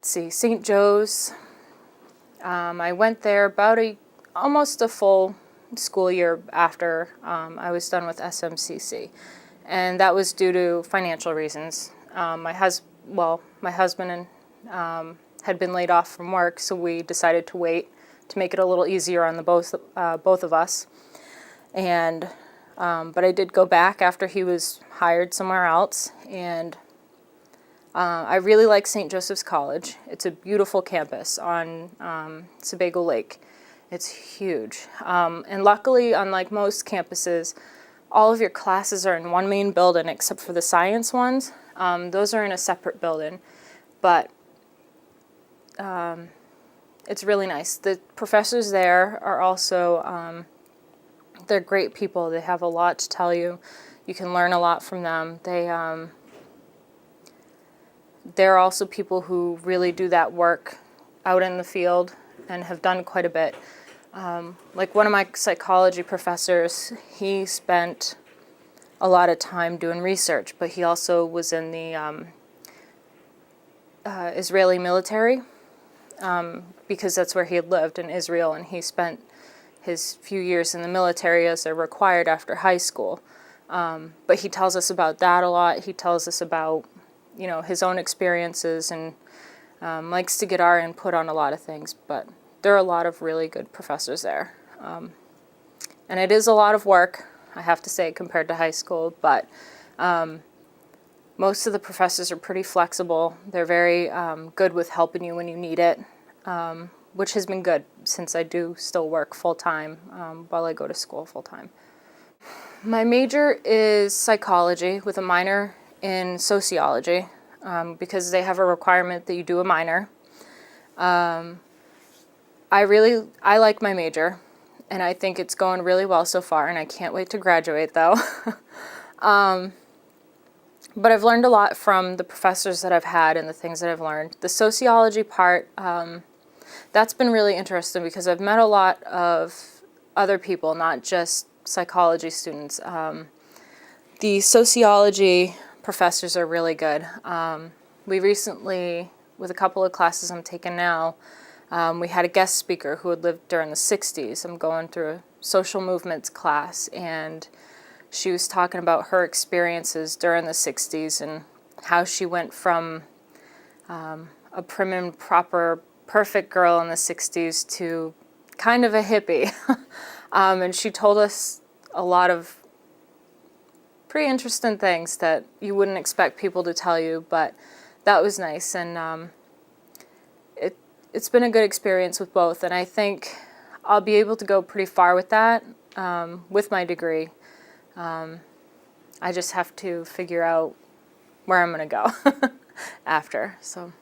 Let's see, St. Joe's. I went there about almost a full school year after I was done with SMCC, and that was due to financial reasons. My husband had been laid off from work, so we decided to wait to make it a little easier on the both of us. And but I did go back after he was hired somewhere else, and I really like St. Joseph's College. It's a beautiful campus on Sebago Lake. It's huge. And luckily, unlike most campuses, all of your classes are in one main building except for the science ones. Those are in a separate building. But it's really nice. The professors there are also, they're great people. They have a lot to tell you. You can learn a lot from them. They're also people who really do that work out in the field and have done quite a bit. Like one of my psychology professors, he spent a lot of time doing research, but he also was in the Israeli military because that's where he had lived, in Israel, and he spent his few years in the military as they're required after high school. But he tells us about that a lot. He tells us about his own experiences, and likes to get our input on a lot of things. But there are a lot of really good professors there. And it is a lot of work, I have to say, compared to high school, but most of the professors are pretty flexible. They're very good with helping you when you need it, which has been good since I do still work full-time while I go to school full-time. My major is psychology with a minor in sociology, because they have a requirement that you do a minor. I like my major, and I think it's going really well so far, and I can't wait to graduate though. But I've learned a lot from the professors that I've had and the things that I've learned. The sociology part, that's been really interesting because I've met a lot of other people, not just psychology students. The sociology professors are really good. We recently, with a couple of classes I'm taking now, we had a guest speaker who had lived during the 60s. I'm going through a social movements class, and she was talking about her experiences during the 60s and how she went from a prim and proper, perfect girl in the 60s to kind of a hippie. And she told us a lot of pretty interesting things that you wouldn't expect people to tell you, but that was nice, and it's been a good experience with both, and I think I'll be able to go pretty far with that, with my degree. I just have to figure out where I'm going to go after, so.